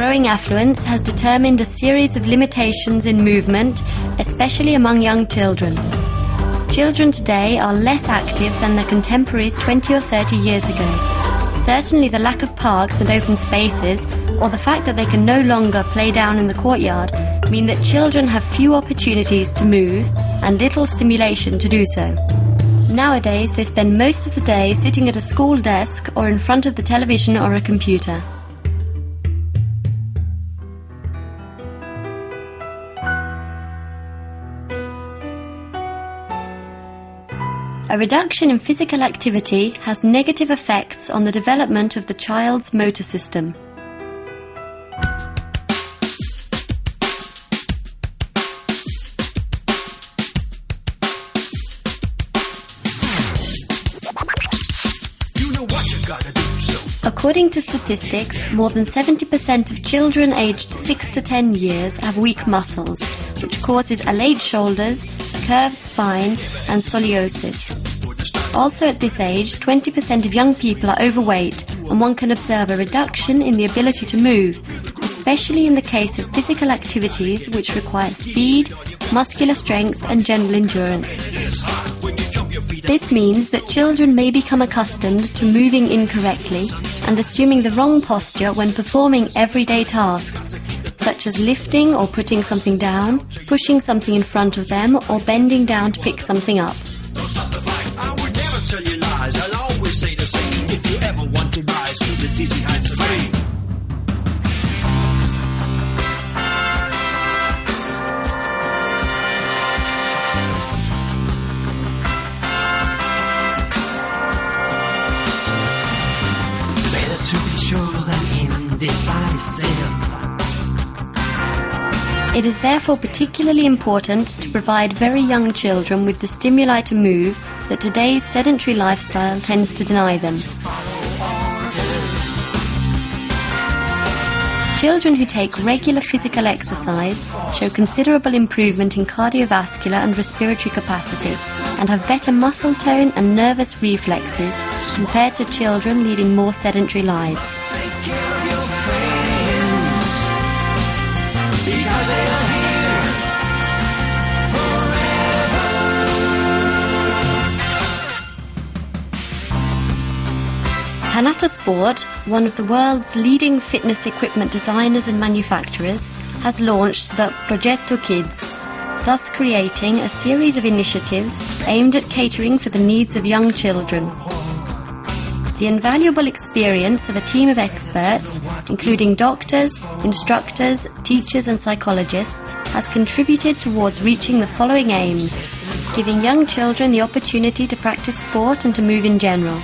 growing affluence has determined a series of limitations in movement, especially among young children. Children today are less active than their contemporaries 20 or 30 years ago. Certainly the lack of parks and open spaces, or the fact that they can no longer play down in the courtyard, mean that children have few opportunities to move and little stimulation to do so. Nowadays, they spend most of the day sitting at a school desk or in front of the television or a computer. A reduction in physical activity has negative effects on the development of the child's motor system. According to statistics, more than 70% of children aged 6 to 10 years have weak muscles, which causes allayed shoulders, curved spine, and scoliosis. Also at this age, 20% of young people are overweight, and one can observe a reduction in the ability to move, especially in the case of physical activities which require speed, muscular strength, and general endurance. This means that children may become accustomed to moving incorrectly and assuming the wrong posture when performing everyday tasks, such as lifting or putting something down, pushing something in front of them, or bending down to pick something up. Don't stop the fight, I would never tell you lies. I'll always say the same. If you ever want to rise to the dizzy heights of fame. Better to be sure than indecisive. It is therefore particularly important to provide very young children with the stimuli to move that today's sedentary lifestyle tends to deny them. Children who take regular physical exercise show considerable improvement in cardiovascular and respiratory capacity and have better muscle tone and nervous reflexes compared to children leading more sedentary lives. Because they are here forever. Hanata Sport, one of the world's leading fitness equipment designers and manufacturers, has launched the Progetto Kids, thus creating a series of initiatives aimed at catering for the needs of young children. The invaluable experience of a team of experts, including doctors, instructors, teachers and psychologists, has contributed towards reaching the following aims: giving young children the opportunity to practice sport and to move in general,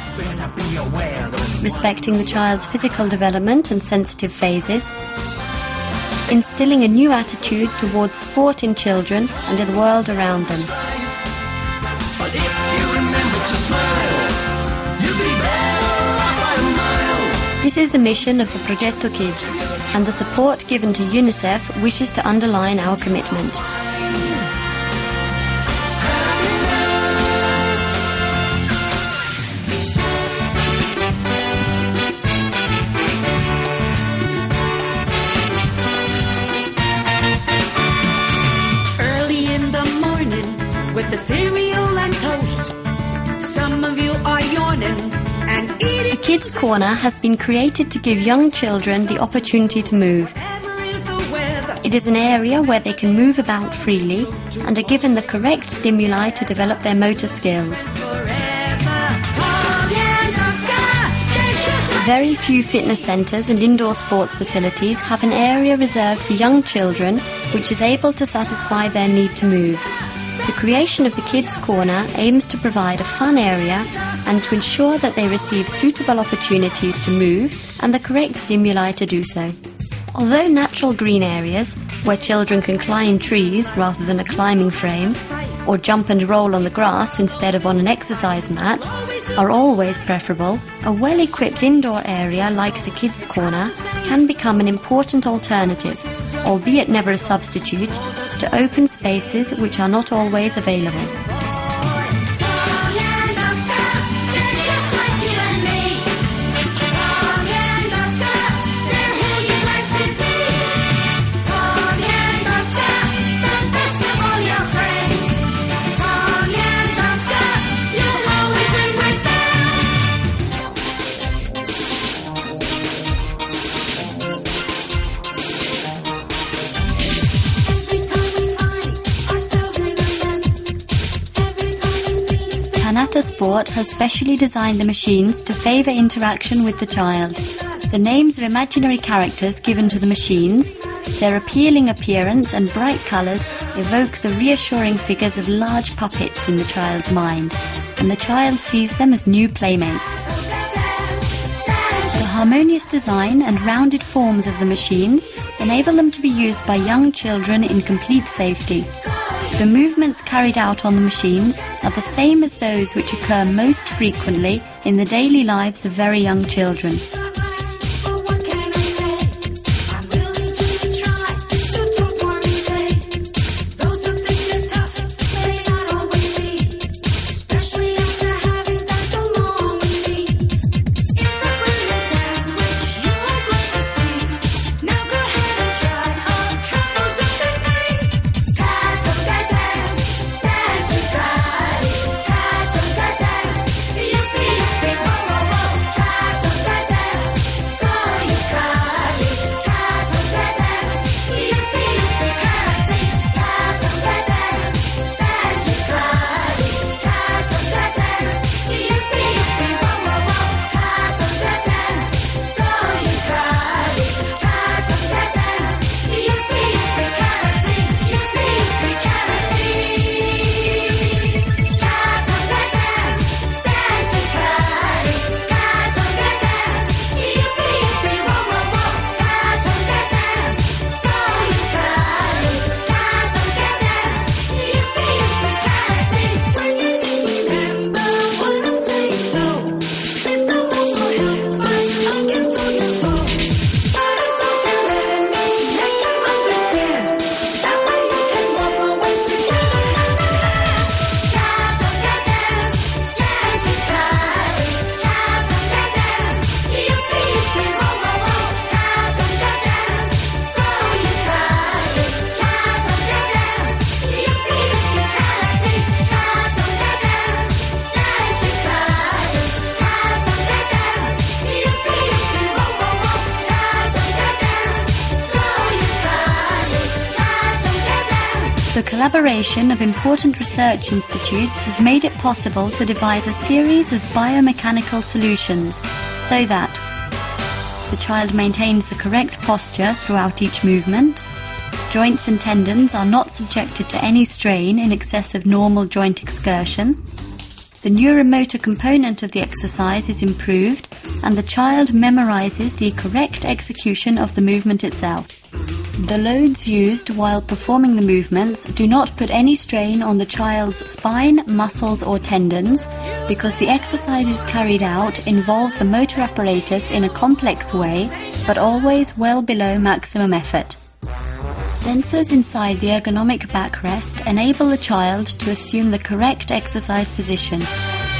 respecting the child's physical development and sensitive phases, instilling a new attitude towards sport in children and in the world around them. But if you remember to smile, you'll be better. This is the mission of the Progetto Kids, and the support given to UNICEF wishes to underline our commitment. Early in the morning, with the cereal and toast, some of you are yawning and eating. The Kids Corner has been created to give young children the opportunity to move. It is an area where they can move about freely and are given the correct stimuli to develop their motor skills. Very few fitness centres and indoor sports facilities have an area reserved for young children which is able to satisfy their need to move. The creation of the Kids Corner aims to provide a fun area and to ensure that they receive suitable opportunities to move and the correct stimuli to do so. Although natural green areas, where children can climb trees rather than a climbing frame, or jump and roll on the grass instead of on an exercise mat, are always preferable, a well-equipped indoor area like the Kids Corner can become an important alternative, albeit never a substitute, to open spaces which are not always available. They're who you like to be. Tata Sport has specially designed the machines to favour interaction with the child. The names of imaginary characters given to the machines, their appealing appearance and bright colours evoke the reassuring figures of large puppets in the child's mind, and the child sees them as new playmates. The harmonious design and rounded forms of the machines enable them to be used by young children in complete safety. The movements carried out on the machines are the same as those which occur most frequently in the daily lives of very young children. The collaboration of important research institutes has made it possible to devise a series of biomechanical solutions so that the child maintains the correct posture throughout each movement, joints and tendons are not subjected to any strain in excess of normal joint excursion, the neuromotor component of the exercise is improved, and the child memorizes the correct execution of the movement itself. The loads used while performing the movements do not put any strain on the child's spine, muscles or tendons because the exercises carried out involve the motor apparatus in a complex way, but always well below maximum effort. Sensors inside the ergonomic backrest enable the child to assume the correct exercise position.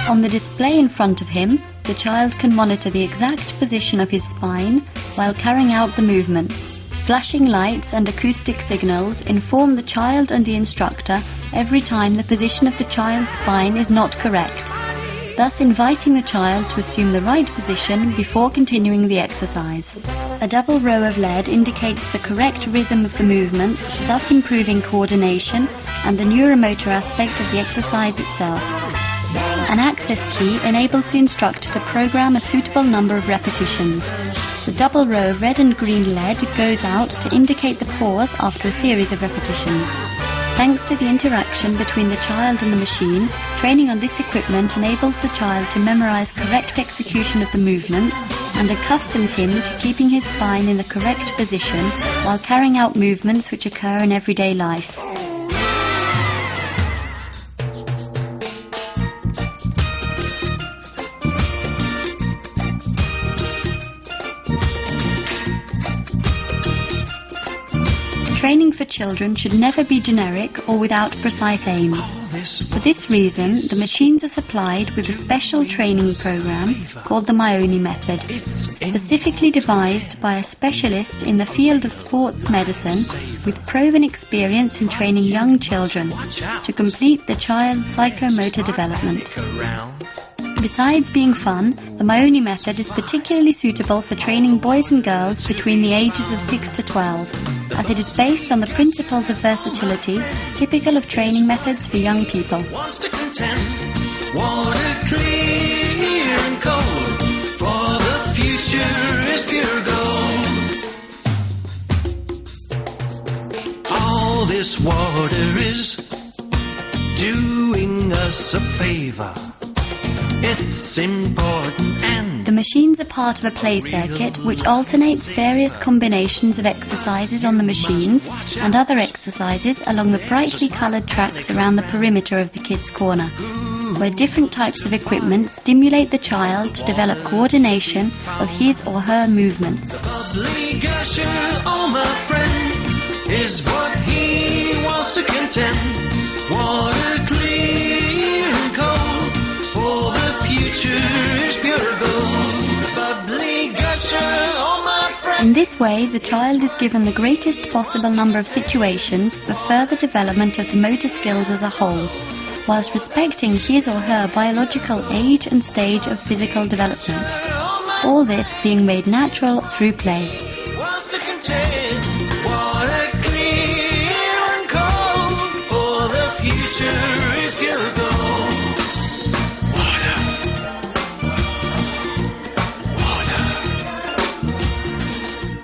On the display in front of him, the child can monitor the exact position of his spine while carrying out the movements. Flashing lights and acoustic signals inform the child and the instructor every time the position of the child's spine is not correct, thus inviting the child to assume the right position before continuing the exercise. A double row of LED indicates the correct rhythm of the movements, thus improving coordination and the neuromotor aspect of the exercise itself. An access key enables the instructor to program a suitable number of repetitions. The double row of red and green LED goes out to indicate the pause after a series of repetitions. Thanks to the interaction between the child and the machine, training on this equipment enables the child to memorize correct execution of the movements and accustoms him to keeping his spine in the correct position while carrying out movements which occur in everyday life. Training for children should never be generic or without precise aims. For this reason, the machines are supplied with a special training program called the Maioni method, specifically devised by a specialist in the field of sports medicine with proven experience in training young children to complete the child's psychomotor development. Besides being fun, the Maioni method is particularly suitable for training boys and girls between the ages of 6 to 12, as it is based on the principles of versatility typical of training methods for young people. Wants to contend Water clear and cold, for the future is pure gold. All this water is doing us a favor. It's important and The machines are part of a play circuit which alternates various combinations of exercises on the machines and other exercises along the brightly coloured tracks around the perimeter of the kids' corner, where different types of equipment stimulate the child to develop coordination of his or her movements. bubbly gusher, oh my friend, is what he wants to contend. Water clear and cold, for the future is pure gold. Bubbly gusher, oh my friend. In this way, the child is given the greatest possible number of situations for further development of the motor skills as a whole, whilst respecting his or her biological age and stage of physical development. All this being made natural through play.